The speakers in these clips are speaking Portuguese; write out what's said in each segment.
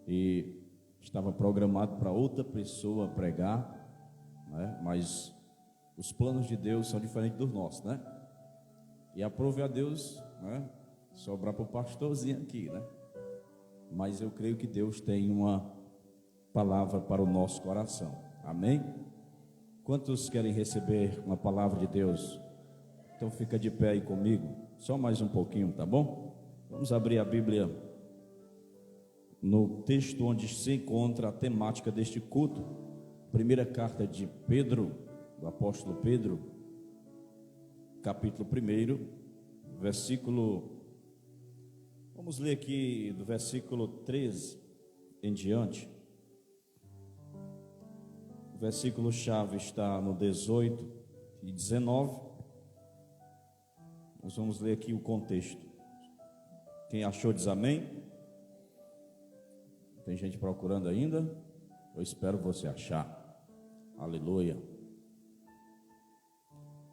e estava programado para outra pessoa pregar, né? Mas os planos de Deus são diferentes dos nossos, né? E aprove a Deus, né, sobrar para o pastorzinho aqui, né? Mas eu creio que Deus tem uma palavra para o nosso coração, amém? Quantos querem receber uma palavra de Deus? Então fica de pé aí comigo, só mais um pouquinho, tá bom? Vamos abrir a Bíblia no texto onde se encontra a temática deste culto. Primeira carta de Pedro, do apóstolo Pedro, capítulo 1, versículo, vamos ler aqui do versículo 13 em diante. O versículo chave está no 18 e 19. Nós vamos ler aqui o contexto. Quem achou diz amém. Tem gente procurando ainda? Eu espero você achar. Aleluia.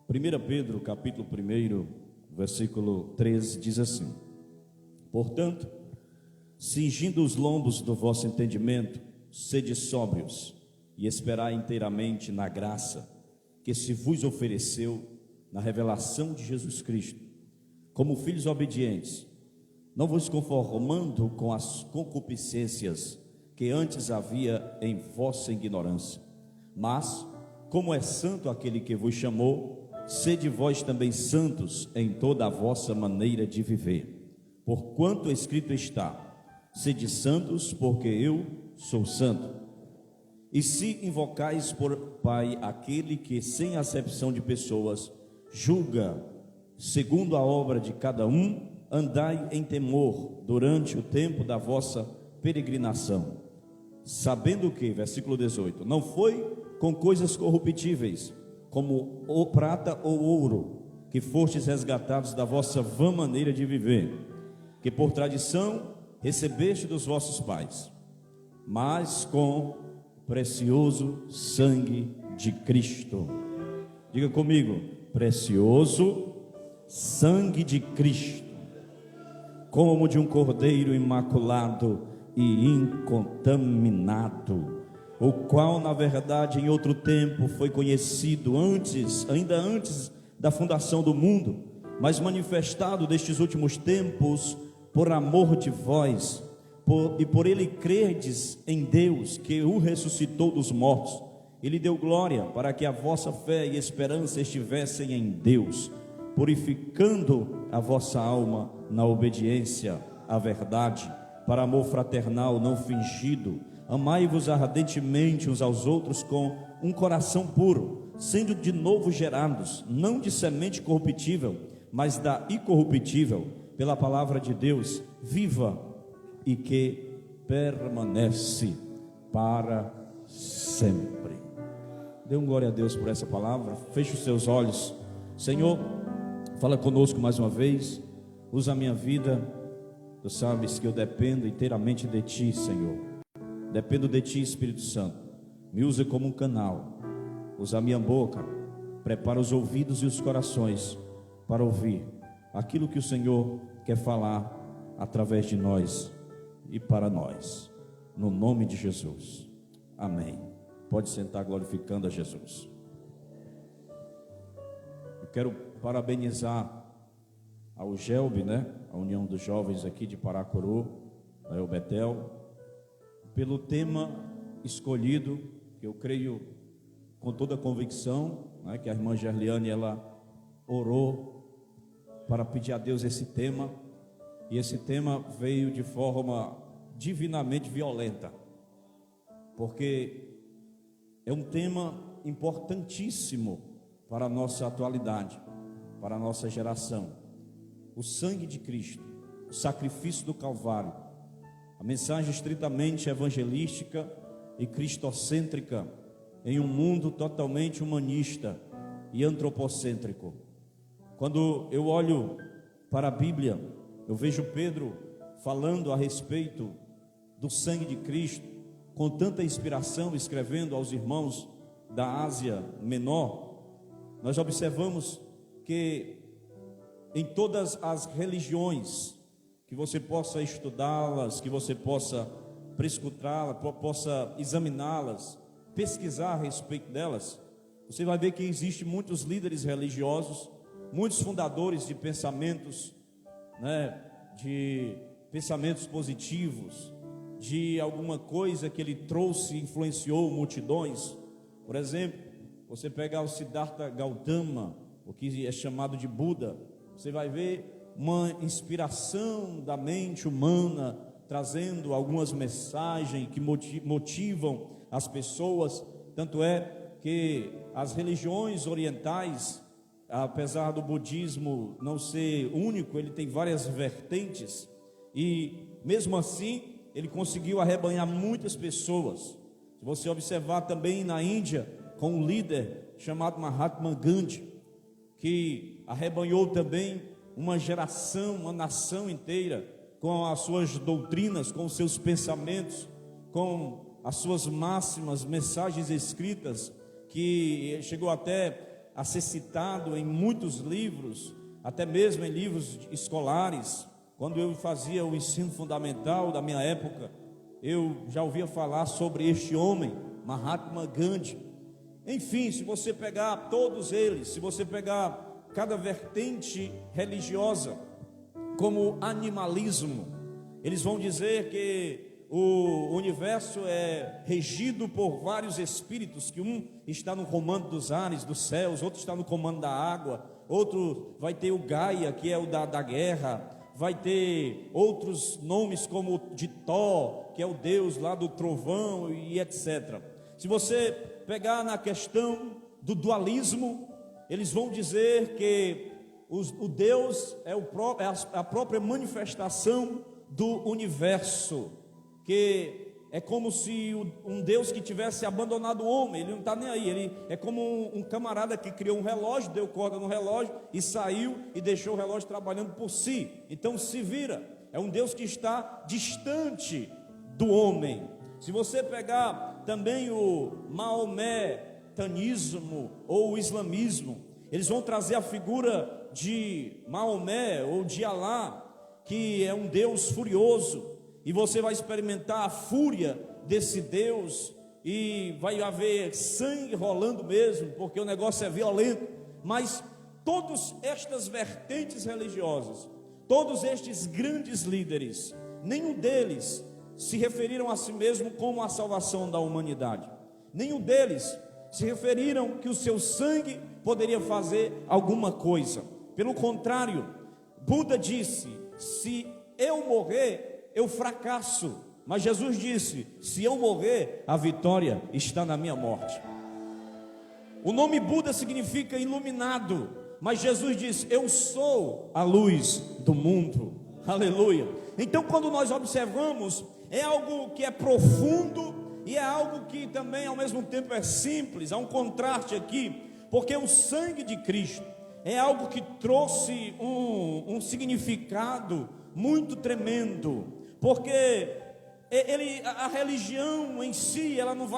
1 Pedro, capítulo 1, versículo 13, diz assim: portanto, cingindo os lombos do vosso entendimento, sede sóbrios e esperai inteiramente na graça que se vos ofereceu na revelação de Jesus Cristo, como filhos obedientes, não vos conformando com as concupiscências que antes havia em vossa ignorância, mas, como é santo aquele que vos chamou, sede vós também santos em toda a vossa maneira de viver, porquanto escrito está: sede santos, porque eu sou santo. E se invocais por Pai aquele que, sem acepção de pessoas, julga segundo a obra de cada um, andai em temor durante o tempo da vossa peregrinação, sabendo que, versículo 18, não foi com coisas corruptíveis, como o prata ou ouro, que fostes resgatados da vossa vã maneira de viver, que por tradição recebeste dos vossos pais, mas com precioso sangue de Cristo. Diga comigo: precioso sangue de Cristo, como de um cordeiro imaculado e incontaminado, o qual na verdade em outro tempo foi conhecido ainda antes da fundação do mundo, mas manifestado destes últimos tempos por amor de vós, e por ele crerdes em Deus, que o ressuscitou dos mortos, e lhe deu glória, para que a vossa fé e esperança estivessem em Deus, purificando a vossa alma na obediência à verdade, para amor fraternal não fingido. Amai-vos ardentemente uns aos outros com um coração puro, sendo de novo gerados, não de semente corruptível, mas da incorruptível, pela palavra de Deus, viva e que permanece para sempre. Dê um glória a Deus por essa palavra. Feche os seus olhos. Senhor, fala conosco mais uma vez. Usa a minha vida. Tu sabes que eu dependo inteiramente de Ti, Senhor. Dependo de Ti, Espírito Santo. Me usa como um canal. Usa a minha boca. Prepara os ouvidos e os corações para ouvir aquilo que o Senhor quer falar através de nós e para nós, no nome de Jesus, amém. Pode sentar glorificando a Jesus. Eu quero parabenizar ao GELB, a União dos Jovens aqui de Paracuru, o Betel, pelo tema escolhido, que eu creio com toda a convicção, que a irmã Gerliane, ela orou para pedir a Deus esse tema, e esse tema veio de forma divinamente violenta, porque é um tema importantíssimo para a nossa atualidade, para a nossa geração. O sangue de Cristo, o sacrifício do Calvário, a mensagem estritamente evangelística e cristocêntrica em um mundo totalmente humanista e antropocêntrico. Quando eu olho para a Bíblia, eu vejo Pedro falando a respeito do sangue de Cristo, com tanta inspiração, escrevendo aos irmãos da Ásia Menor. Nós observamos que em todas as religiões, que você possa estudá-las, que você possa prescrutá-las, possa examiná-las, pesquisar a respeito delas, você vai ver que existe muitos líderes religiosos, muitos fundadores de pensamentos, de pensamentos positivos, de alguma coisa que ele trouxe e influenciou multidões. Por exemplo, você pegar o Siddhartha Gautama, o que é chamado de Buda, você vai ver uma inspiração da mente humana, trazendo algumas mensagens que motivam as pessoas. Tanto é que as religiões orientais, apesar do budismo não ser único, ele tem várias vertentes, e mesmo assim ele conseguiu arrebanhar muitas pessoas. Se você observar também na Índia, com um líder chamado Mahatma Gandhi, que arrebanhou também uma geração, uma nação inteira, com as suas doutrinas, com os seus pensamentos, com as suas máximas, mensagens escritas, que chegou até a ser citado em muitos livros, até mesmo em livros escolares. Quando eu fazia o ensino fundamental da minha época, eu já ouvia falar sobre este homem, Mahatma Gandhi. Enfim, se você pegar todos eles, se você pegar cada vertente religiosa, como animalismo, eles vão dizer que o universo é regido por vários espíritos, que um está no comando dos ares, dos céus, outro está no comando da água, outro vai ter o Gaia, que é o da guerra, vai ter outros nomes como de Thor, que é o deus lá do trovão, e etc. Se você pegar na questão do dualismo, eles vão dizer que o Deus é a própria manifestação do universo, que é como se um Deus que tivesse abandonado o homem. Ele não está nem aí, ele é como um camarada que criou um relógio, deu corda no relógio e saiu e deixou o relógio trabalhando por si. Então se vira, é um Deus que está distante do homem. Se você pegar também o maometanismo ou o islamismo, eles vão trazer a figura de Maomé ou de Alá, que é um Deus furioso, e você vai experimentar a fúria desse Deus, e vai haver sangue rolando mesmo, porque o negócio é violento. Mas todas estas vertentes religiosas, todos estes grandes líderes, nenhum deles se referiram a si mesmo como a salvação da humanidade. Nenhum deles se referiram que o seu sangue poderia fazer alguma coisa. Pelo contrário, Buda disse: se eu morrer, eu fracasso. Mas Jesus disse: se eu morrer, a vitória está na minha morte. O nome Buda significa iluminado, mas Jesus disse: eu sou a luz do mundo. Aleluia. Então, quando nós observamos, é algo que é profundo e é algo que também ao mesmo tempo é simples. Há um contraste aqui, porque o sangue de Cristo é algo que trouxe um significado muito tremendo, porque a religião em si, ela não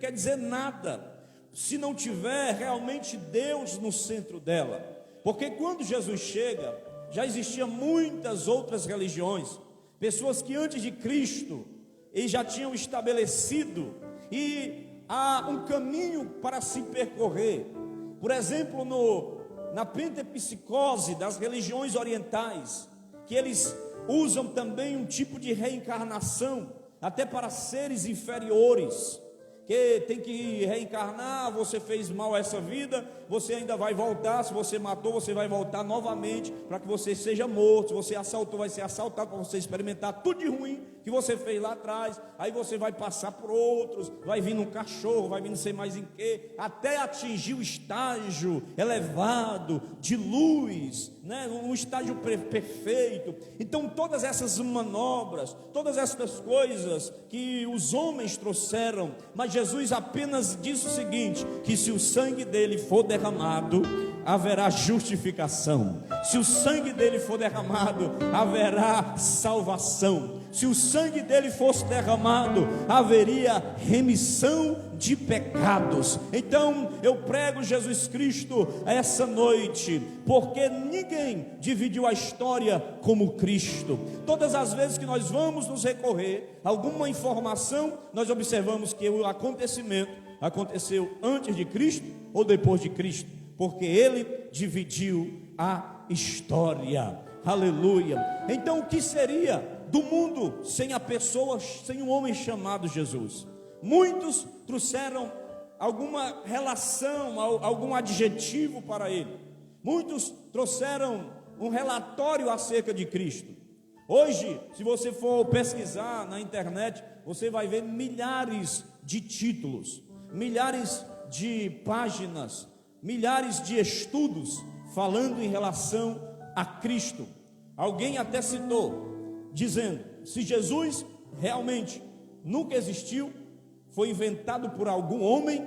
quer dizer nada se não tiver realmente Deus no centro dela. Porque quando Jesus chega, já existiam muitas outras religiões, pessoas que antes de Cristo eles já tinham estabelecido, e há um caminho para se percorrer. Por exemplo, na pentepsicose das religiões orientais, que eles usam também um tipo de reencarnação, até para seres inferiores, que tem que reencarnar. Você fez mal essa vida, você ainda vai voltar. Se você matou, você vai voltar novamente, para que você seja morto. Se você assaltou, vai ser assaltado, para você experimentar tudo de ruim que você fez lá atrás. Aí você vai passar por outros, vai vir um cachorro, vai vir não sei mais em que, até atingir o estágio elevado de luz, um estágio perfeito. Então todas essas manobras, todas essas coisas que os homens trouxeram, mas Jesus apenas disse o seguinte: que se o sangue dele for derramado, haverá justificação. Se o sangue dele for derramado, haverá salvação. se o sangue dele fosse derramado, haveria remissão de pecados. Então eu prego Jesus Cristo essa noite, porque ninguém dividiu a história como Cristo. Todas as vezes que nós vamos nos recorrer a alguma informação, nós observamos que o acontecimento aconteceu antes de Cristo ou depois de Cristo, porque ele dividiu a história. Aleluia. Então o que seria do mundo sem a pessoa, sem um homem chamado Jesus? Muitos trouxeram alguma relação, algum adjetivo para ele. Muitos trouxeram um relatório acerca de Cristo. Hoje, se você for pesquisar na internet, você vai ver milhares de títulos, milhares de páginas, milhares de estudos falando em relação a Cristo. Alguém até citou, dizendo: se Jesus realmente nunca existiu, foi inventado por algum homem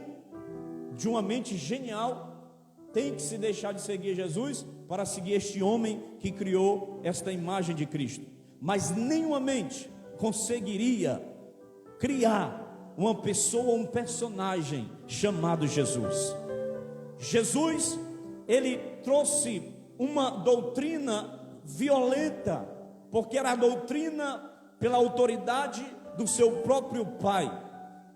de uma mente genial, tem que se deixar de seguir Jesus para seguir este homem que criou esta imagem de Cristo. Mas nenhuma mente conseguiria criar uma pessoa, um personagem chamado Jesus. Jesus, ele trouxe uma doutrina violenta, porque era a doutrina pela autoridade do seu próprio Pai.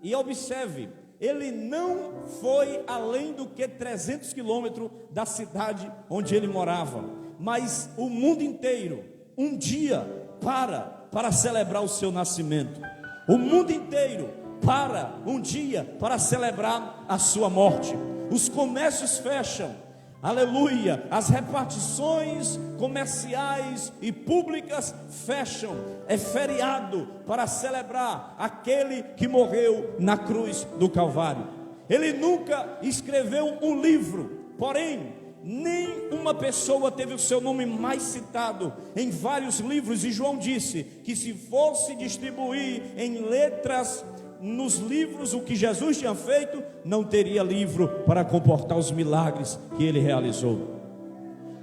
E observe, ele não foi além do que 300 quilômetros da cidade onde ele morava, mas o mundo inteiro, um dia, para celebrar o seu nascimento. O mundo inteiro para um dia para celebrar a sua morte. Os comércios fecham, aleluia, as repartições comerciais e públicas fecham. É feriado para celebrar aquele que morreu na cruz do Calvário. Ele nunca escreveu um livro, porém nem uma pessoa teve o seu nome mais citado em vários livros. E João disse que se fosse distribuir em letras nos livros o que Jesus tinha feito, não teria livro para comportar os milagres que ele realizou.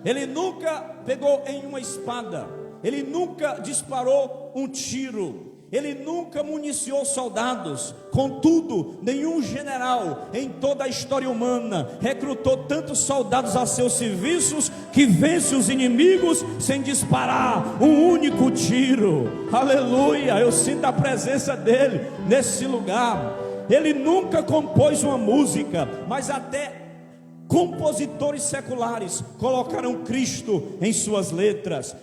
Ele nunca pegou em uma espada, ele nunca disparou um tiro, ele nunca municiou soldados. Contudo, nenhum general em toda a história humana recrutou tantos soldados a seus serviços que vence os inimigos sem disparar um único tiro. Aleluia, eu sinto a presença dele nesse lugar. Ele nunca compôs uma música, mas até compositores seculares colocaram Cristo em suas letras.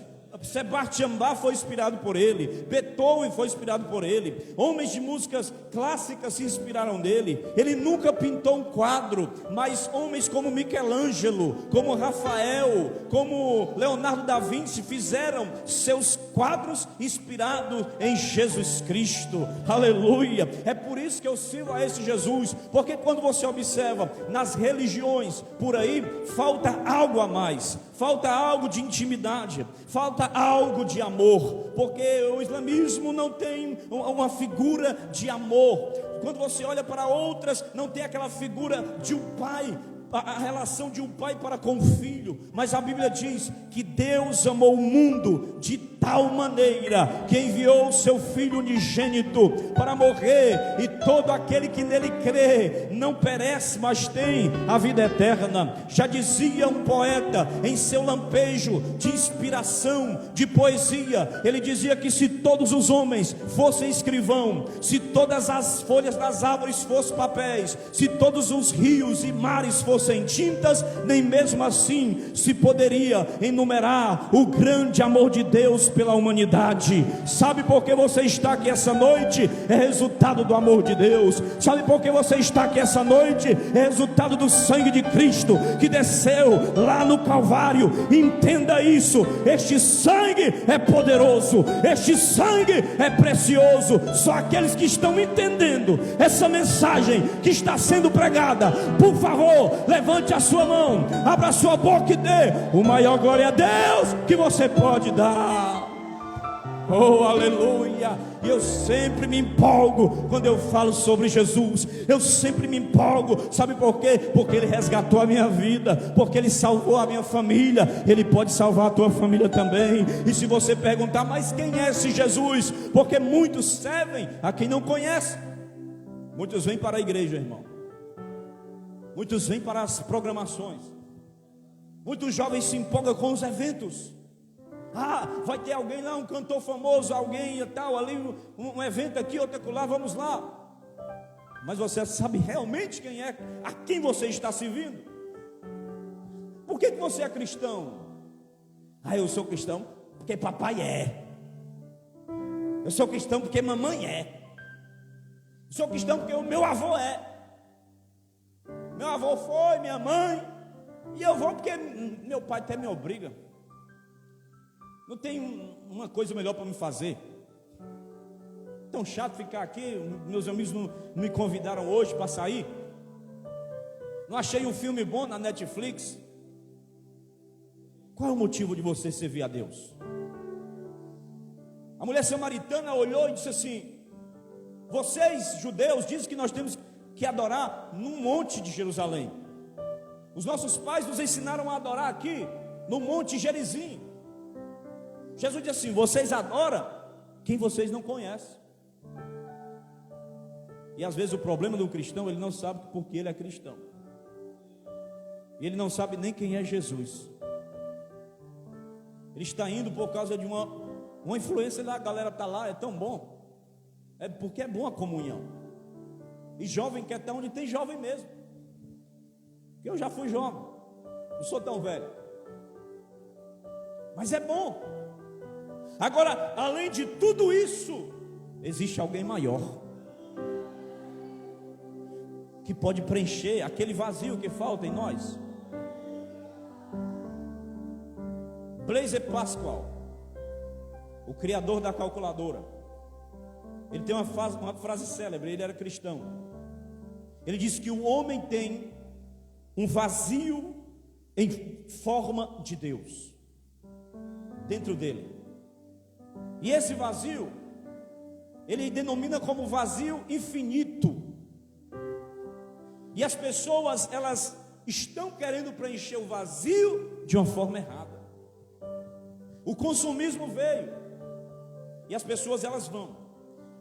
Sebastian Bach foi inspirado por ele, Beethoven foi inspirado por ele, homens de músicas clássicas se inspiraram nele. Ele nunca pintou um quadro, mas homens como Michelangelo, como Rafael, como Leonardo da Vinci fizeram seus quadros inspirados em Jesus Cristo. Aleluia. É por isso que eu sirvo a esse Jesus, porque quando você observa nas religiões por aí, falta algo a mais, falta algo de intimidade, falta algo de amor, porque o islamismo não tem uma figura de amor. Quando você olha para outras, não tem aquela figura de um pai, a relação de um pai para com o filho. Mas a Bíblia diz que Deus amou o mundo de tal maneira que enviou o seu Filho unigênito para morrer, e todo aquele que nele crê não perece, mas tem a vida eterna. Já dizia um poeta em seu lampejo de inspiração, de poesia, ele dizia que se todos os homens fossem escrivão, se todas as folhas das árvores fossem papéis, se todos os rios e mares fossem tintas, nem mesmo assim se poderia enumerar o grande amor de Deus pela humanidade. Sabe por que você está aqui essa noite? É resultado do amor de Deus. Sabe por que você está aqui essa noite? É resultado do sangue de Cristo que desceu lá no Calvário. Entenda isso, este sangue é poderoso, este sangue é precioso. Só aqueles que estão entendendo essa mensagem que está sendo pregada, por favor, levante a sua mão, abra a sua boca e dê o maior glória a Deus que você pode dar. Oh, aleluia! E eu sempre me empolgo quando eu falo sobre Jesus. Eu sempre me empolgo, sabe por quê? Porque Ele resgatou a minha vida, porque Ele salvou a minha família. Ele pode salvar a tua família também. E se você perguntar, mas quem é esse Jesus? Porque muitos servem a quem não conhece. Muitos vêm para a igreja, irmão. Muitos vêm para as programações. Muitos jovens se empolgam com os eventos. Vai ter alguém lá, um cantor famoso, alguém e tal, ali, um evento aqui, outro lá, vamos lá. Mas você sabe realmente quem é, a quem você está servindo? Por que você é cristão? Eu sou cristão porque papai é. Eu sou cristão porque mamãe é. Eu sou cristão porque o meu avô é. Meu avô foi, minha mãe. E eu vou porque meu pai até me obriga. Não tem uma coisa melhor para me fazer. Tão chato ficar aqui. Meus amigos não me convidaram hoje para sair. Não achei um filme bom na Netflix. Qual é o motivo de você servir a Deus? A mulher samaritana olhou e disse assim: vocês, judeus, dizem que nós temos que adorar num monte de Jerusalém. Os nossos pais nos ensinaram a adorar aqui, no Monte Gerizim. Jesus disse assim: vocês adoram quem vocês não conhecem. E às vezes o problema do cristão, ele não sabe porque ele é cristão. E ele não sabe nem quem é Jesus. Ele está indo por causa de uma influência lá, a galera está lá, é tão bom. É porque é bom a comunhão. E jovem quer estar onde tem jovem mesmo. Porque eu já fui jovem, não sou tão velho. Mas é bom. Agora, além de tudo isso, existe alguém maior que pode preencher aquele vazio que falta em nós. Blaise Pascal, o criador da calculadora, ele tem uma frase célebre. Ele era cristão. Ele disse que o homem tem um vazio em forma de Deus dentro dele. E esse vazio ele denomina como vazio infinito. E as pessoas, elas estão querendo preencher o vazio de uma forma errada. O consumismo veio, e as pessoas, elas vão,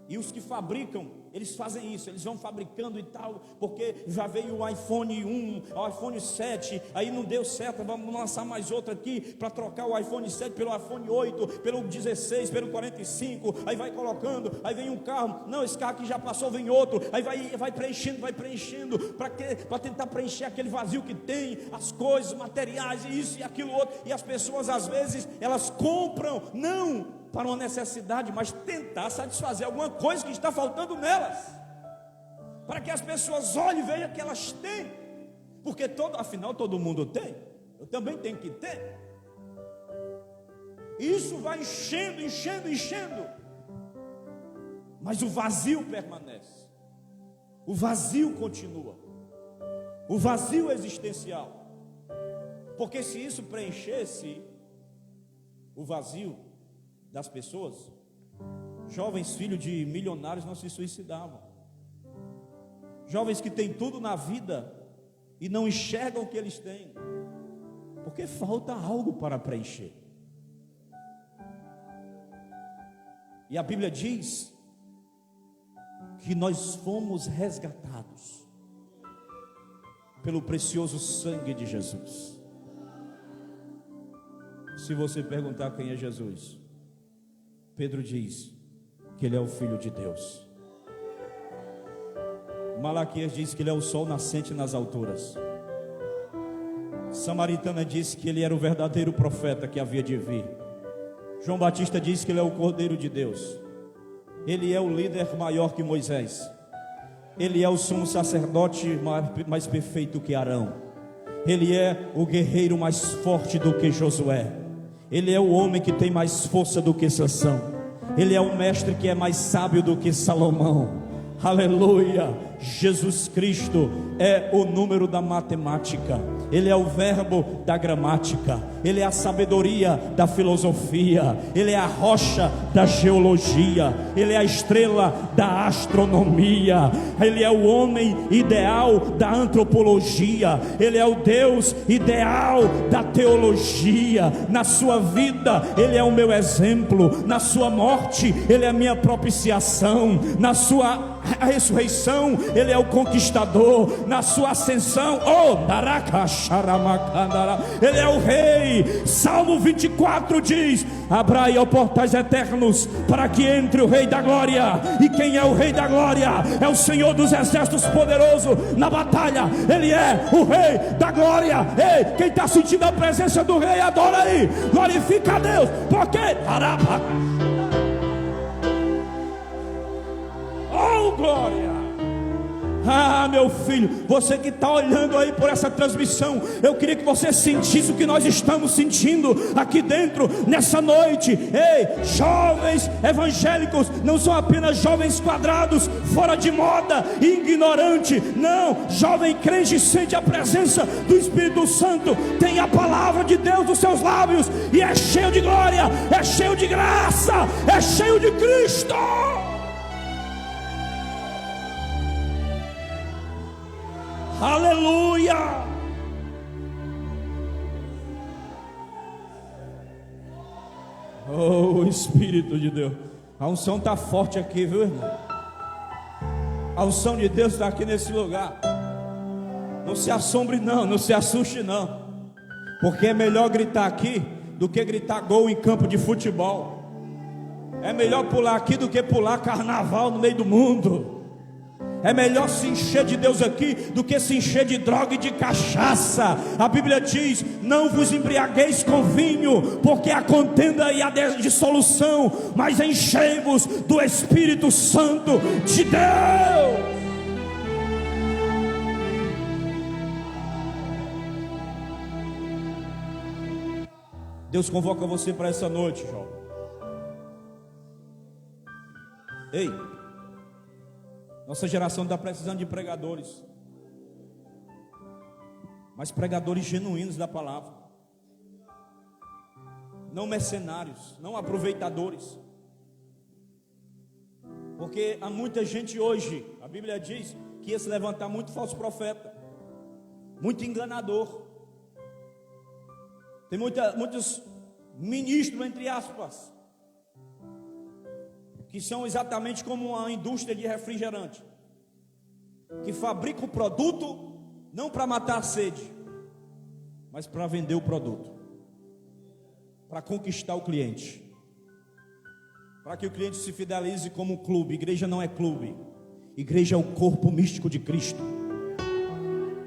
e os que fabricam, eles fazem isso, eles vão fabricando e tal, porque já veio o iPhone 1, o iPhone 7, aí não deu certo, vamos lançar mais outro aqui, para trocar o iPhone 7 pelo iPhone 8, pelo 16, pelo 45, aí vai colocando, aí vem um carro, não, esse carro aqui já passou, vem outro, aí vai preenchendo, para quê? Para tentar preencher aquele vazio que tem, as coisas, materiais, isso e aquilo outro, e as pessoas às vezes, elas compram, não para uma necessidade, mas tentar satisfazer alguma coisa que está faltando nelas, para que as pessoas olhem e vejam que elas têm, porque afinal todo mundo tem, eu também tenho que ter. E isso vai enchendo, mas o vazio permanece, o vazio continua, o vazio existencial, porque se isso preenchesse o vazio das pessoas, jovens filhos de milionários não se suicidavam, jovens que têm tudo na vida e não enxergam o que eles têm, porque falta algo para preencher. E a Bíblia diz que nós fomos resgatados pelo precioso sangue de Jesus. Se você perguntar quem é Jesus, Pedro diz que ele é o Filho de Deus. Malaquias diz que ele é o sol nascente nas alturas. Samaritana diz que ele era o verdadeiro profeta que havia de vir. João Batista diz que ele é o Cordeiro de Deus. Ele é o líder maior que Moisés. Ele é o sumo sacerdote mais perfeito que Arão. Ele é o guerreiro mais forte do que Josué. Ele é o homem que tem mais força do que Sansão. Ele é o mestre que é mais sábio do que Salomão. Aleluia. Jesus Cristo é o número da matemática, Ele é o verbo da gramática, Ele é a sabedoria da filosofia, Ele é a rocha da geologia, Ele é a estrela da astronomia, Ele é o homem ideal da antropologia, Ele é o Deus ideal da teologia. Na sua vida Ele é o meu exemplo, na sua morte Ele é a minha propiciação, na sua ressurreição Ele é o conquistador, na sua ascensão, Ele é o rei. Salmo 24 diz: abrai ó portais eternos, para que entre o rei da glória. E quem é o rei da glória? É o Senhor dos exércitos, poderoso na batalha. Ele é o rei da glória. Ei, quem está sentindo a presença do rei, adora aí, glorifica a Deus, porque oh glória! Ah, meu filho, você que está olhando aí por essa transmissão, eu queria que você sentisse o que nós estamos sentindo aqui dentro nessa noite. Ei, jovens evangélicos não são apenas jovens quadrados, fora de moda e ignorante. Não, jovem crente sente a presença do Espírito Santo, tem a palavra de Deus nos seus lábios e é cheio de glória, é cheio de graça, é cheio de Cristo. Aleluia! Oh, Espírito de Deus, a unção está forte aqui, viu, irmão? A unção de Deus está aqui nesse lugar. Não se assombre não, não se assuste não, porque é melhor gritar aqui do que gritar gol em campo de futebol. É melhor pular aqui do que pular carnaval no meio do mundo. É melhor se encher de Deus aqui do que se encher de droga e de cachaça. A Bíblia diz: não vos embriagueis com vinho, porque há contenda e há dissolução, mas enchei-vos do Espírito Santo de Deus. Deus convoca você para essa noite, jovem. Ei, nossa geração está precisando de pregadores, mas pregadores genuínos da palavra, não mercenários, não aproveitadores. Porque há muita gente hoje, a Bíblia diz que ia se levantar muito falso profeta, muito enganador. Tem muitos ministros, entre aspas, que são exatamente como uma indústria de refrigerante, que fabrica o produto não para matar a sede, mas para vender o produto, para conquistar o cliente, para que o cliente se fidelize como um clube. Igreja não é clube, igreja é o corpo místico de Cristo.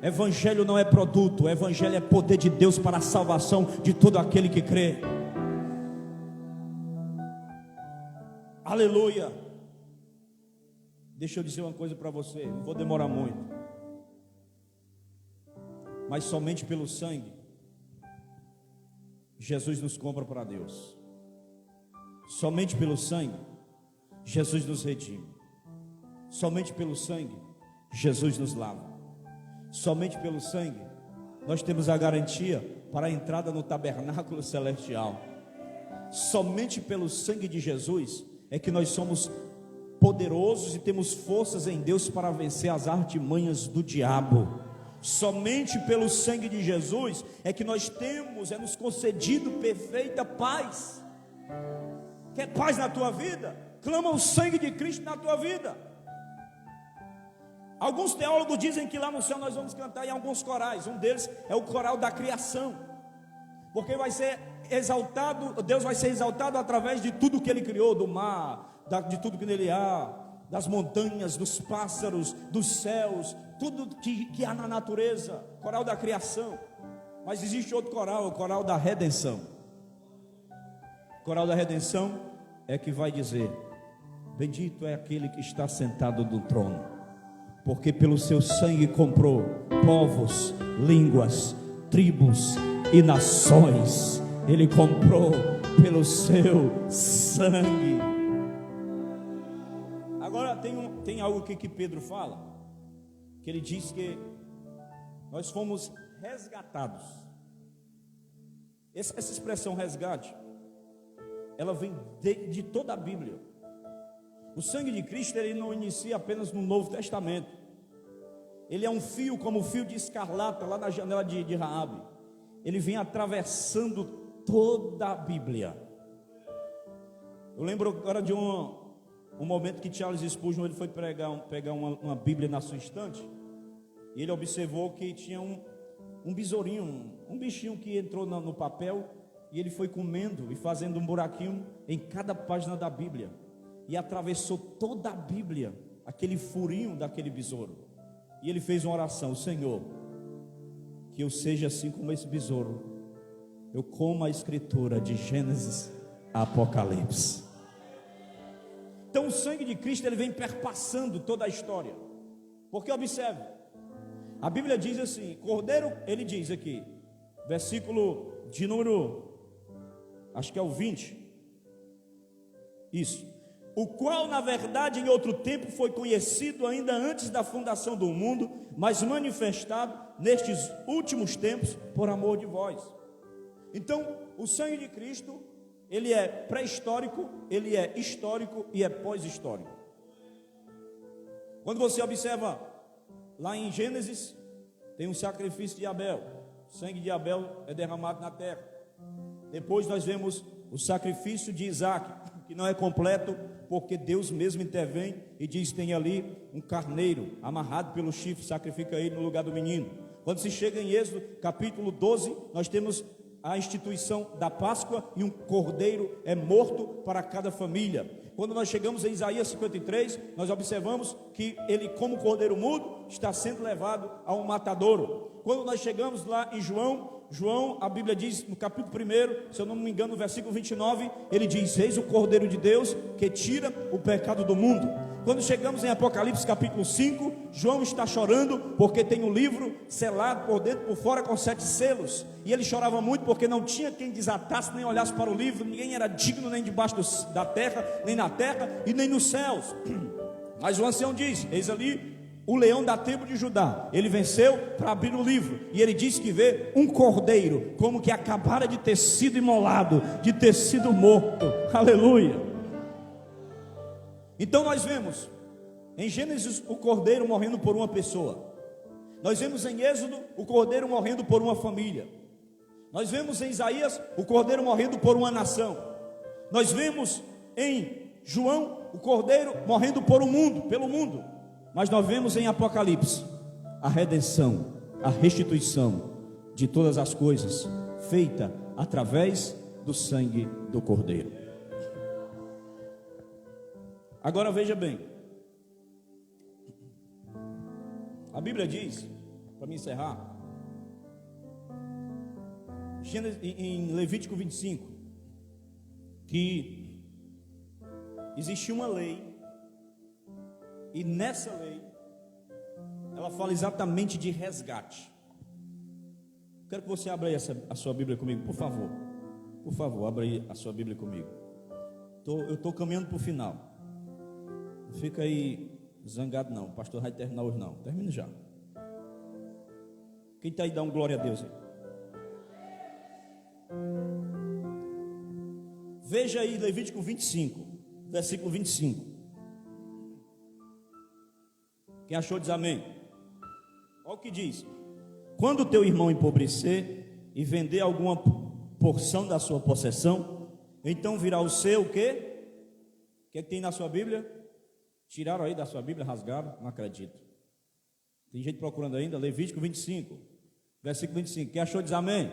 Evangelho não é produto, evangelho é poder de Deus para a salvação de todo aquele que crê. Aleluia. Deixa eu dizer uma coisa para você, não vou demorar muito, mas somente pelo sangue Jesus nos compra para Deus. Somente pelo sangue Jesus nos redime. Somente pelo sangue Jesus nos lava. Somente pelo sangue nós temos a garantia para a entrada no tabernáculo celestial. Somente pelo sangue de Jesus é que nós somos poderosos e temos forças em Deus para vencer as artimanhas do diabo. Somente pelo sangue de Jesus é que nós temos, é nos concedido perfeita paz. Quer paz na tua vida? Clama o sangue de Cristo na tua vida. Alguns teólogos dizem que lá no céu nós vamos cantar em alguns corais. Um deles é o coral da criação, porque vai ser exaltado, Deus vai ser exaltado através de tudo que Ele criou, do mar, de tudo que nele há, das montanhas, dos pássaros, dos céus, tudo que há na natureza. Coral da criação. Mas existe outro coral, o coral da redenção. O coral da redenção é que vai dizer: bendito é aquele que está sentado no trono, porque pelo seu sangue comprou povos, línguas, tribos e nações. Ele comprou pelo seu sangue. Agora tem algo aqui que Pedro fala, que ele diz que nós fomos resgatados. Essa expressão resgate, ela vem de toda a Bíblia. O sangue de Cristo, ele não inicia apenas no Novo Testamento. Ele é um fio, como o fio de escarlata lá na janela de Raabe. Ele vem atravessando toda a Bíblia. Eu lembro agora de um momento que Charles Spurgeon, ele foi pegar uma Bíblia na sua estante, e ele observou que tinha um besourinho, um bichinho que entrou no papel, e ele foi comendo e fazendo um buraquinho em cada página da Bíblia, e atravessou toda a Bíblia, aquele furinho daquele besouro. E ele fez uma oração: Senhor, que eu seja assim como esse besouro, eu como a escritura de Gênesis a Apocalipse. Então o sangue de Cristo, ele vem perpassando toda a história. Porque observe, a Bíblia diz assim, Cordeiro, ele diz aqui, versículo de número, acho que é o 20, isso, o qual na verdade em outro tempo foi conhecido ainda antes da fundação do mundo, mas manifestado nestes últimos tempos por amor de vós. Então o sangue de Cristo, ele é pré-histórico, ele é histórico e é pós-histórico. Quando você observa lá em Gênesis, tem um sacrifício de Abel, o sangue de Abel é derramado na terra. Depois nós vemos o sacrifício de Isaac, que não é completo, porque Deus mesmo intervém e diz: tem ali um carneiro amarrado pelo chifre, sacrifica ele no lugar do menino. Quando se chega em Êxodo capítulo 12, nós temos a instituição da Páscoa, e um cordeiro é morto para cada família. Quando nós chegamos em Isaías 53, nós observamos que ele, como cordeiro mudo, está sendo levado a um matadouro. Quando nós chegamos lá em João, a Bíblia diz no capítulo 1, se eu não me engano, no versículo 29, ele diz: eis o Cordeiro de Deus que tira o pecado do mundo. Quando chegamos em Apocalipse capítulo 5, João está chorando porque tem um livro selado por dentro e por fora com 7 selos, e ele chorava muito porque não tinha quem desatasse nem olhasse para o livro. Ninguém era digno nem debaixo da terra, nem na terra e nem nos céus. Mas o ancião diz: eis ali o leão da tribo de Judá, ele venceu para abrir o livro, e ele diz que vê um cordeiro como que acabara de ter sido imolado, de ter sido morto. Aleluia. Então nós vemos em Gênesis o cordeiro morrendo por uma pessoa, nós vemos em Êxodo o cordeiro morrendo por uma família, nós vemos em Isaías o cordeiro morrendo por uma nação, nós vemos em João o cordeiro morrendo por pelo mundo. Mas nós vemos em Apocalipse a redenção, a restituição de todas as coisas, feita através do sangue do Cordeiro. Agora veja bem, a Bíblia diz, para me encerrar, em Levítico 25, que existia uma lei, e nessa lei, ela fala exatamente de resgate. Quero que você abra aí a sua Bíblia comigo, por favor. Por favor, abra aí a sua Bíblia comigo. Eu estou caminhando para o final. Não fica aí zangado não, o pastor vai terminar hoje não. Termina já. Quem está aí, dá um glória a Deus aí. Veja aí Levítico 25, versículo 25. Quem achou diz amém. Olha o que diz: quando o teu irmão empobrecer e vender alguma porção da sua possessão, então virá o seu o quê? O que é que tem na sua Bíblia? Tiraram aí da sua Bíblia, rasgaram? Não acredito. Tem gente procurando ainda. Levítico 25, versículo 25. Quem achou diz amém.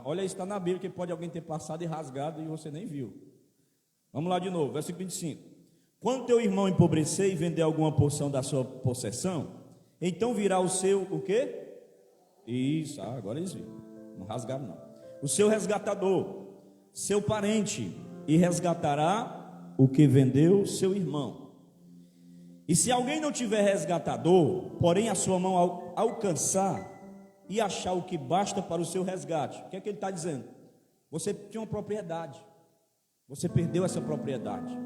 Olha, isso está na Bíblia, que pode alguém ter passado e rasgado e você nem viu. Vamos lá de novo, versículo 25. Quando teu irmão empobrecer e vender alguma porção da sua possessão, então virá o seu, o quê? Isso, agora eles viram. Não rasgaram não. O seu resgatador, seu parente, e resgatará o que vendeu seu irmão. E se alguém não tiver resgatador, porém a sua mão alcançar e achar o que basta para o seu resgate, o que é que ele está dizendo? Você tinha uma propriedade, você perdeu essa propriedade.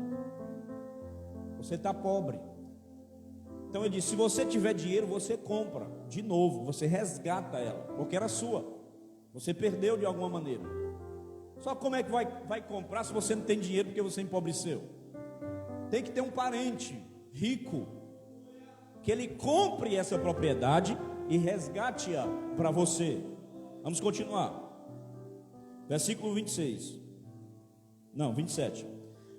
Você está pobre. Então ele disse: se você tiver dinheiro, você compra de novo, você resgata ela, porque era sua, você perdeu de alguma maneira. Só como é que vai comprar se você não tem dinheiro porque você empobreceu? Tem que ter um parente rico que ele compre essa propriedade e resgate-a para você. Vamos continuar. Versículo 27.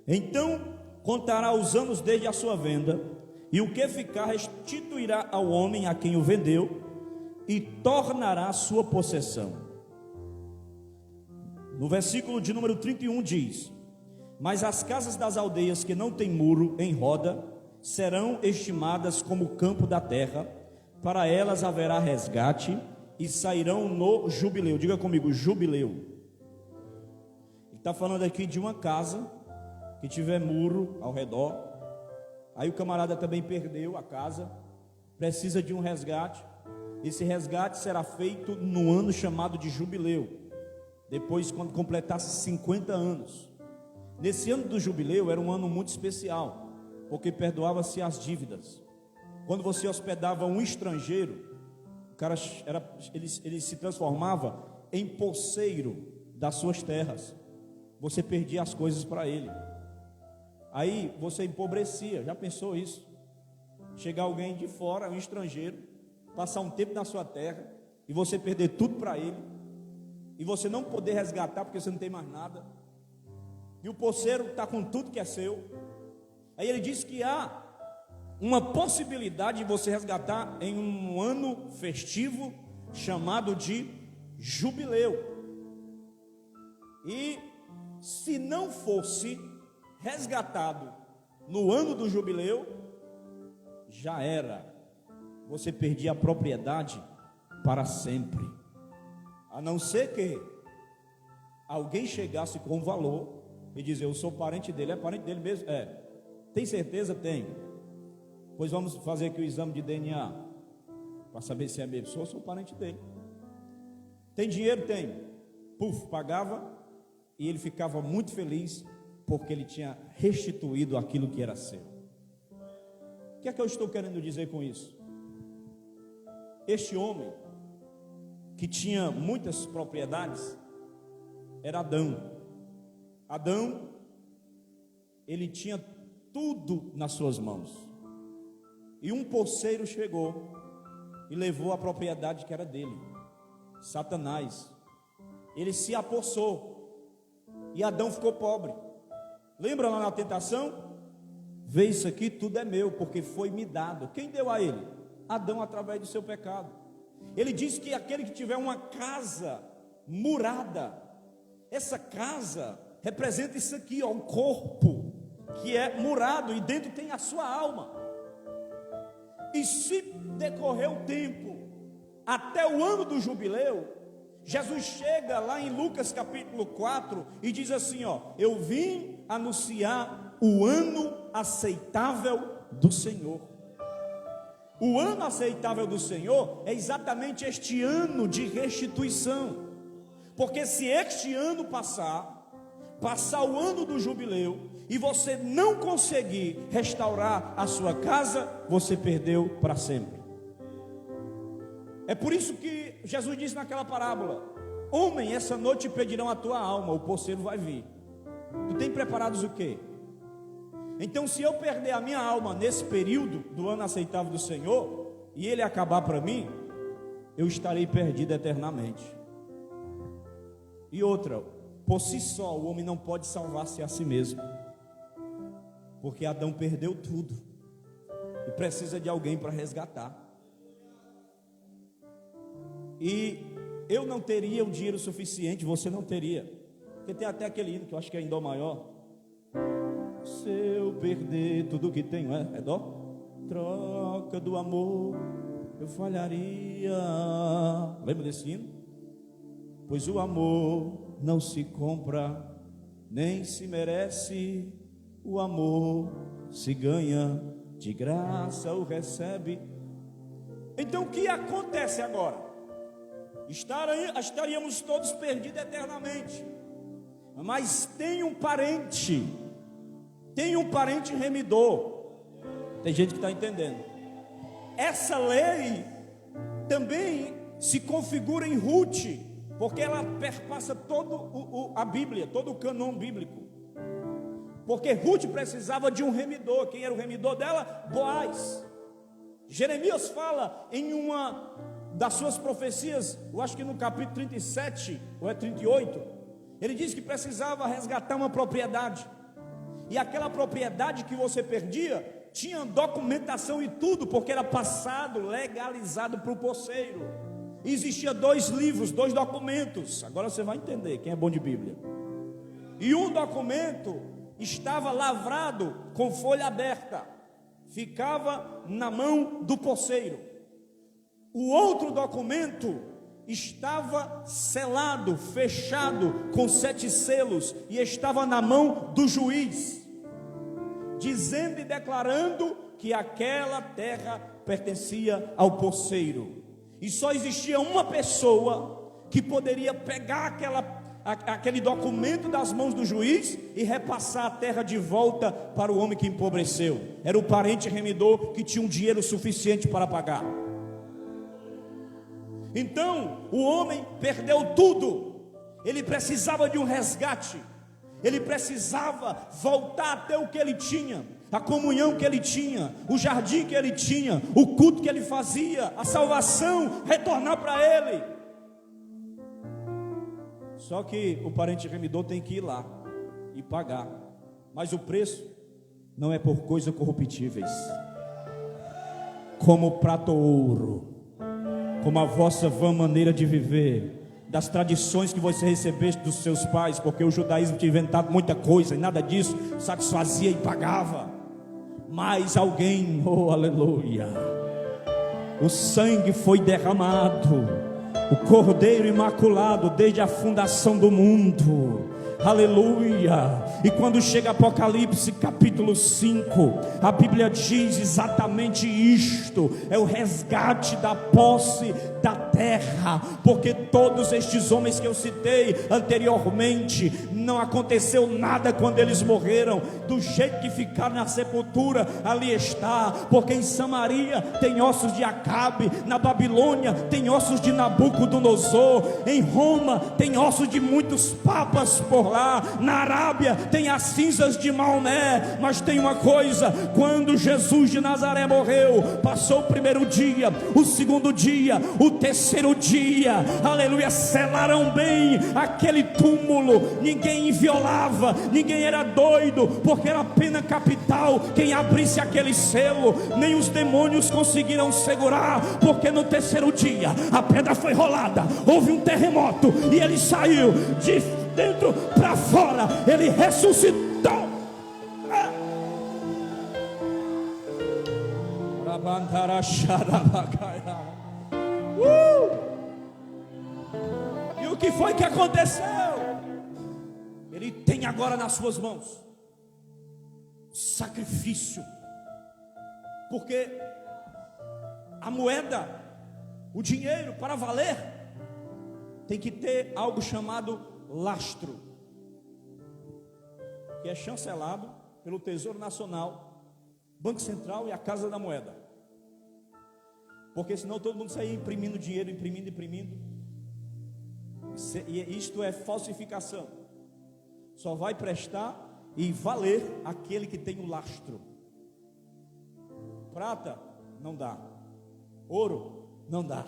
Então contará os anos desde a sua venda, e o que ficar restituirá ao homem a quem o vendeu, e tornará a sua possessão. No versículo de número 31 diz: mas as casas das aldeias que não têm muro em roda serão estimadas como campo da terra, para elas haverá resgate e sairão no jubileu. Diga comigo, jubileu. Ele está falando aqui de uma casa que tiver muro ao redor. Aí o camarada também perdeu a casa, precisa de um resgate. Esse resgate será feito no ano chamado de jubileu, depois quando completasse 50 anos. Nesse ano do jubileu era um ano muito especial, porque perdoava-se as dívidas. Quando você hospedava um estrangeiro, o cara ele se transformava em posseiro das suas terras. Você perdia as coisas para ele. Aí você empobrecia. Já pensou isso? Chegar alguém de fora, um estrangeiro, passar um tempo na sua terra e você perder tudo para ele, e você não poder resgatar porque você não tem mais nada, e o poceiro está com tudo que é seu. Aí ele diz que há uma possibilidade de você resgatar em um ano festivo chamado de jubileu. E se não fosse resgatado no ano do jubileu, já era, você perdia a propriedade para sempre, a não ser que alguém chegasse com valor e dizer: eu sou parente dele. É parente dele mesmo? É. Tem certeza? Tem. Pois vamos fazer aqui o exame de DNA para saber se é mesmo. Sou parente dele. Tem dinheiro? Tem. Puf, pagava, e ele ficava muito feliz porque ele tinha restituído aquilo que era seu. O que é que eu estou querendo dizer com isso? Este homem que tinha muitas propriedades era Adão. Adão, ele tinha tudo nas suas mãos, e um poceiro chegou e levou a propriedade que era dele, Satanás. Ele se apossou e Adão ficou pobre. Lembra lá na tentação? Vê isso aqui, tudo é meu, porque foi me dado. Quem deu a ele? Adão, através do seu pecado. Ele diz que aquele que tiver uma casa murada, essa casa representa isso aqui, ó, um corpo que é murado, e dentro tem a sua alma. E se decorrer o tempo até o ano do jubileu, Jesus chega lá em Lucas capítulo 4 e diz assim, ó: eu vim anunciar o ano aceitável do Senhor. O ano aceitável do Senhor é exatamente este ano de restituição. Porque se este ano passar o ano do jubileu, e você não conseguir restaurar a sua casa, você perdeu para sempre. É por isso que Jesus disse naquela parábola: homem, essa noite pedirão a tua alma, o poceiro vai vir. Tu tem preparados o quê? Então, se eu perder a minha alma nesse período do ano aceitável do Senhor, e ele acabar para mim, eu estarei perdido eternamente. E outra, por si só o homem não pode salvar-se a si mesmo, porque Adão perdeu tudo e precisa de alguém para resgatar. E eu não teria o dinheiro suficiente, você não teria, porque tem até aquele hino que eu acho que é em dó maior: se eu perder tudo que tenho, é dó? Troca do amor eu falharia. Lembra desse hino? Pois o amor não se compra, nem se merece. O amor se ganha, de graça o recebe. Então o que acontece agora? Estaríamos todos perdidos eternamente. Mas tem um parente remidor. Tem gente que está entendendo. essa lei também se configura em Ruth, porque ela perpassa toda a Bíblia, todo o cânon bíblico. Porque Ruth precisava de um remidor. Quem era o remidor dela? Boaz. Jeremias fala em uma das suas profecias, eu acho que no capítulo 37 ou é 38, ele diz que precisava resgatar uma propriedade, e aquela propriedade que você perdia tinha documentação e tudo, porque era passado, legalizado para o poceiro. E existia 2 livros, 2 documentos. Agora você vai entender, quem é bom de Bíblia. E um documento estava lavrado com folha aberta, ficava na mão do poceiro. O outro documento estava selado, fechado com 7 selos, e estava na mão do juiz, dizendo e declarando que aquela terra pertencia ao poceiro. E só existia uma pessoa que poderia pegar aquele documento das mãos do juiz e repassar a terra de volta para o homem que empobreceu. Era o parente remidor que tinha um dinheiro suficiente para pagar. Então o homem perdeu tudo, ele precisava de um resgate, ele precisava voltar a ter o que ele tinha, a comunhão que ele tinha, o jardim que ele tinha, o culto que ele fazia, a salvação retornar para ele. Só que o parente remidor tem que ir lá e pagar, mas o preço não é por coisas corruptíveis, como prata ou ouro, como a vossa vã maneira de viver, das tradições que você recebeste dos seus pais, porque o judaísmo tinha inventado muita coisa e nada disso satisfazia e pagava. Mas alguém, oh aleluia, o sangue foi derramado, o Cordeiro Imaculado desde a fundação do mundo, aleluia. E quando chega Apocalipse capítulo 5, a Bíblia diz exatamente isto: é o resgate da posse da terra, porque todos estes homens que eu citei anteriormente, não aconteceu nada quando eles morreram, do jeito que ficaram na sepultura, ali está, porque em Samaria tem ossos de Acabe, na Babilônia tem ossos de Nabucodonosor, em Roma tem ossos de muitos papas por lá, na Arábia tem as cinzas de Maomé. Mas tem uma coisa: quando Jesus de Nazaré morreu, passou o primeiro dia, o segundo dia, o terceiro dia, aleluia, selaram bem aquele túmulo, ninguém inviolava, ninguém era doido, porque era pena capital quem abrisse aquele selo, nem os demônios conseguiram segurar, porque no terceiro dia a pedra foi rolada, houve um terremoto e ele saiu de dentro para fora, ele ressuscitou. E o que foi que aconteceu? Ele tem agora nas suas mãos sacrifício, porque a moeda, o dinheiro, para valer, tem que ter algo chamado lastro, que é chancelado pelo Tesouro Nacional, Banco Central e a Casa da Moeda, porque senão todo mundo saía imprimindo dinheiro, imprimindo, e isto é falsificação. Só vai prestar e valer aquele que tem o lastro. Prata não dá, ouro não dá,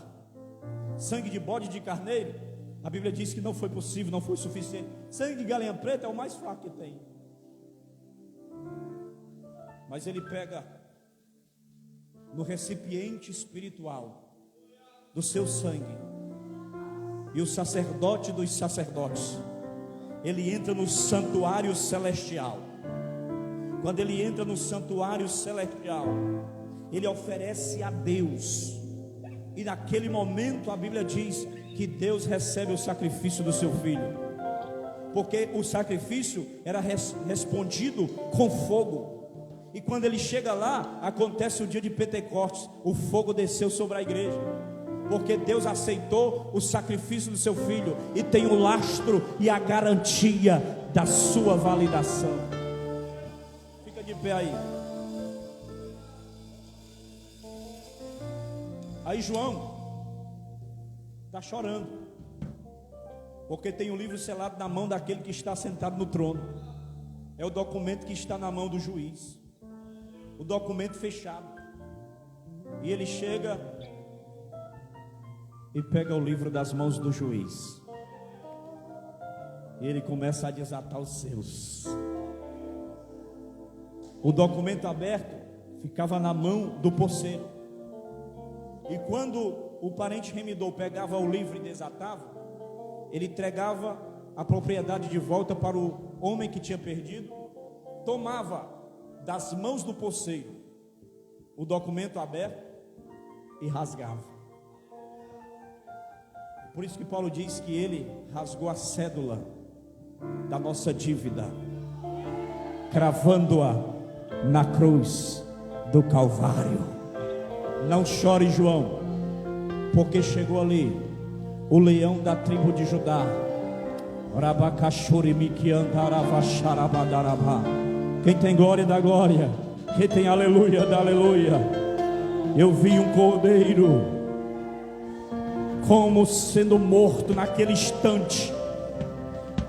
sangue de bode e de carneiro, a Bíblia diz que não foi possível, não foi suficiente. Sangue de galinha preta é o mais fraco que tem. Mas ele pega no recipiente espiritual do seu sangue, e o sacerdote dos sacerdotes, ele entra no santuário celestial. Quando ele entra no santuário celestial, ele oferece a Deus, e naquele momento a Bíblia diz que Deus recebe o sacrifício do seu filho, porque o sacrifício era respondido com fogo. E quando ele chega lá, acontece o dia de Pentecostes, o fogo desceu sobre a igreja, porque Deus aceitou o sacrifício do seu filho, e tem o lastro e a garantia da sua validação. Fica de pé aí. Aí João está chorando, porque tem um livro selado na mão daquele que está sentado no trono. É o documento que está na mão do juiz, o documento fechado. E ele chega e pega o livro das mãos do juiz, e ele começa a desatar os selos. O documento aberto ficava na mão do poceiro, e quando o parente remidor pegava o livro e desatava, ele entregava a propriedade de volta para o homem que tinha perdido, tomava das mãos do poceiro o documento aberto e rasgava. Por isso que Paulo diz que ele rasgou a cédula da nossa dívida, cravando-a na cruz do Calvário. Não chore, João, porque chegou ali o leão da tribo de Judá. Quem tem glória dá glória, quem tem aleluia dá aleluia. Eu vi um cordeiro como sendo morto naquele instante.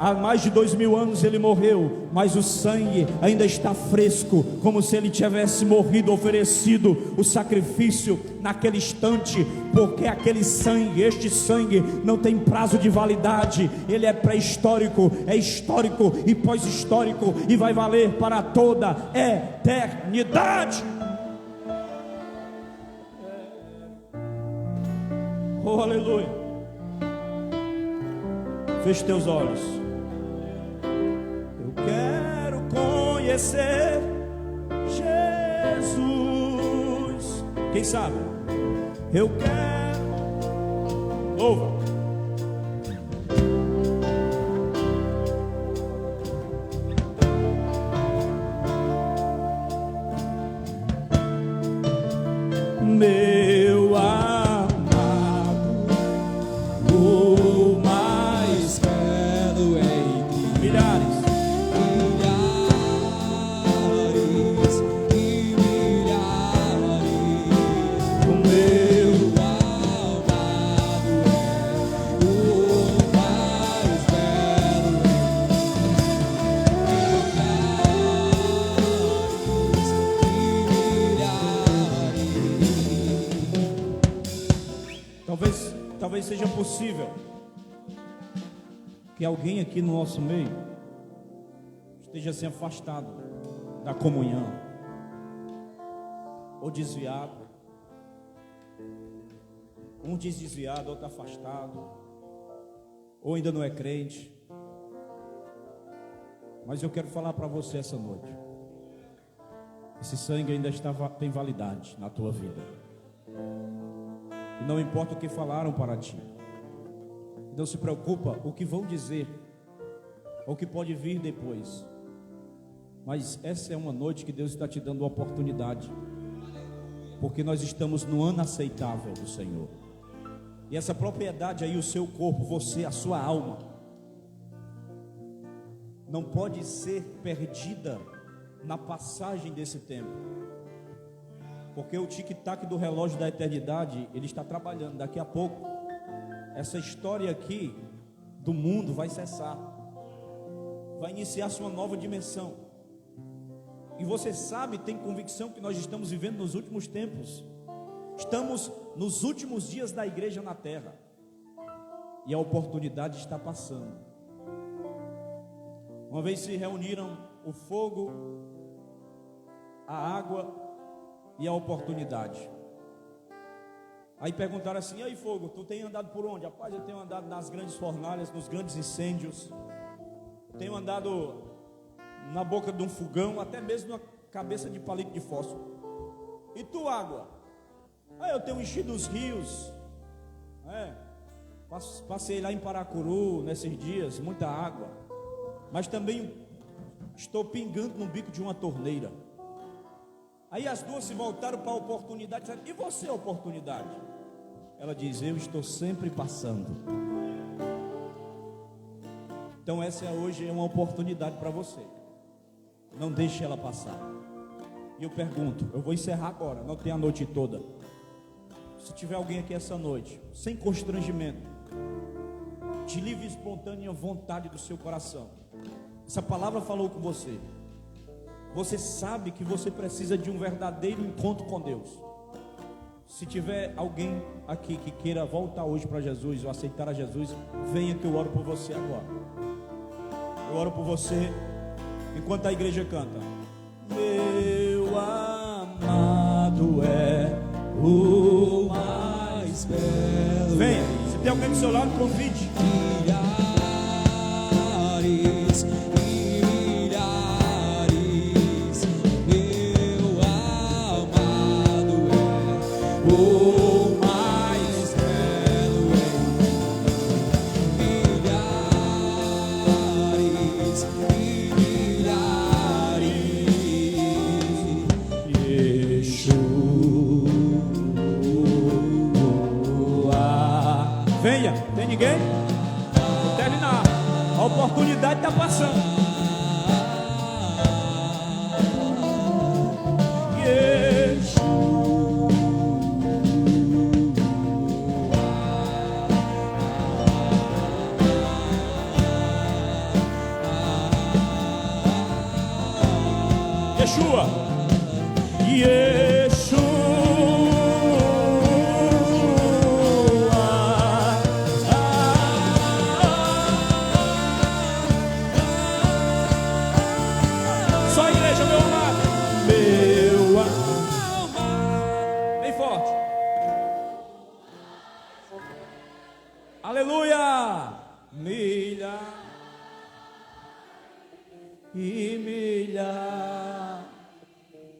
Há mais de 2000 anos ele morreu, mas o sangue ainda está fresco, como se ele tivesse morrido, oferecido o sacrifício naquele instante, porque aquele sangue, este sangue não tem prazo de validade, ele é pré-histórico, é histórico e pós-histórico, e vai valer para toda eternidade. Oh, aleluia. Feche teus olhos. Eu quero conhecer Jesus. Quem sabe? Eu quero. Louva. Meu amado, o mais belo entre milhares e milhares. O meu amado é o mais belo Talvez seja possível que alguém aqui no nosso meio esteja assim afastado da comunhão, ou desviado. Um diz desviado, outro afastado, ou ainda não é crente. Mas eu quero falar para você essa noite: esse sangue ainda tem validade na tua vida. E não importa o que falaram para ti, não se preocupa o que vão dizer, ou o que pode vir depois. Mas essa é uma noite que Deus está te dando uma oportunidade, porque nós estamos no ano aceitável do Senhor. E essa propriedade aí, o seu corpo, você, a sua alma, não pode ser perdida na passagem desse tempo. Porque o tic-tac do relógio da eternidade, ele está trabalhando. Daqui a pouco, essa história aqui do mundo vai cessar, vai iniciar sua nova dimensão. E você sabe, tem convicção que nós estamos vivendo nos últimos tempos. Estamos nos últimos dias da igreja na terra, e a oportunidade está passando. Uma vez se reuniram o fogo, a água e a oportunidade. Aí perguntaram assim: e aí, fogo, tu tem andado por onde? Rapaz, eu tenho andado nas grandes fornalhas, nos grandes incêndios, tenho andado na boca de um fogão, até mesmo na cabeça de palito de fósforo. E tu, água? Aí eu tenho enchido os rios, passei lá em Paracuru nesses dias, muita água, mas também estou pingando no bico de uma torneira. Aí as duas se voltaram para a oportunidade e disseram: e você, oportunidade? Ela diz: eu estou sempre passando. Então essa hoje é uma oportunidade para você. Não deixe ela passar. E eu pergunto, eu vou encerrar agora, não tem a noite toda. Se tiver alguém aqui essa noite, sem constrangimento, de livre e espontânea vontade do seu coração, essa palavra falou com você, você sabe que você precisa de um verdadeiro encontro com Deus. Se tiver alguém aqui que queira voltar hoje para Jesus ou aceitar a Jesus, venha que eu oro por você agora. Eu oro por você enquanto a igreja canta. Meu amado é o mais belo. Venha, se tem alguém do seu lado, convide. Milhares e milhares, meu amado é o mais belo. Milhares e milhares, Yeshua. Venha, tem ninguém? Vou terminar. A oportunidade está passando. Yeshua. Só a igreja, meu amado. Meu amado. Bem forte. Aleluia. Milha e milha,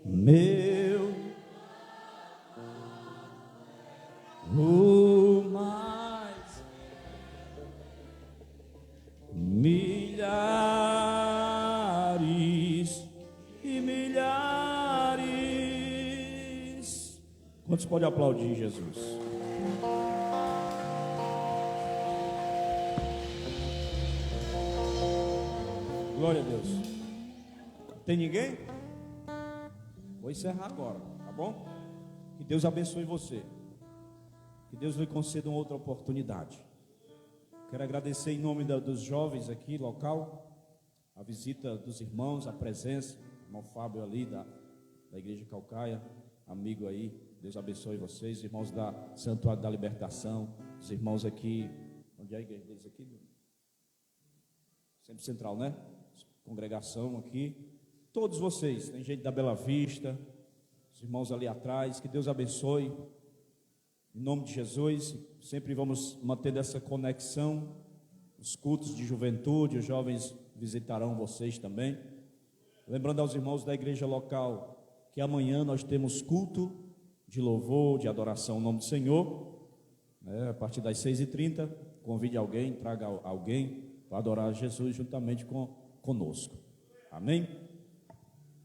meu o mais milhares e milhares. Quantos podem aplaudir Jesus? Glória a Deus. Tem ninguém? Vou encerrar agora, tá bom? Que Deus abençoe você. Que Deus lhe conceda uma outra oportunidade. Quero agradecer em nome dos jovens aqui, local, a visita dos irmãos, a presença, o irmão Fábio ali da Igreja Calcaia, amigo aí. Deus abençoe vocês, irmãos da Santuário da Libertação, os irmãos aqui, onde é a igreja deles aqui? Centro Central, né? Congregação aqui, todos vocês, tem gente da Bela Vista, os irmãos ali atrás, que Deus abençoe, em nome de Jesus. Sempre vamos mantendo essa conexão, os cultos de juventude, os jovens visitarão vocês também, lembrando aos irmãos da igreja local, que amanhã nós temos culto de louvor, de adoração ao nome do Senhor, a partir das 6h30, convide alguém, traga alguém para adorar Jesus juntamente conosco, amém?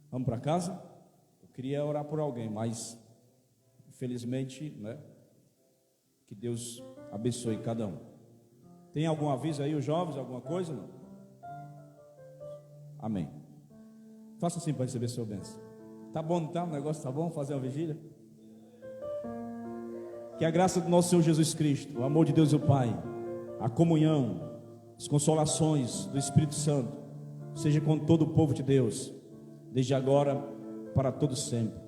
Vamos para casa? Eu queria orar por alguém, mas infelizmente, que Deus abençoe cada um. Tem algum aviso aí, os jovens, alguma coisa? Não? Amém. Faça assim para receber sua bênção. Tá bom, não tá? O negócio tá bom? Fazer uma vigília? Que a graça do nosso Senhor Jesus Cristo, o amor de Deus o Pai, a comunhão, as consolações do Espírito Santo seja com todo o povo de Deus, desde agora para todo sempre.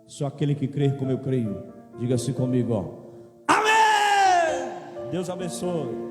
Só aquele que crer como eu creio, diga assim comigo, ó. Amém! Deus abençoe.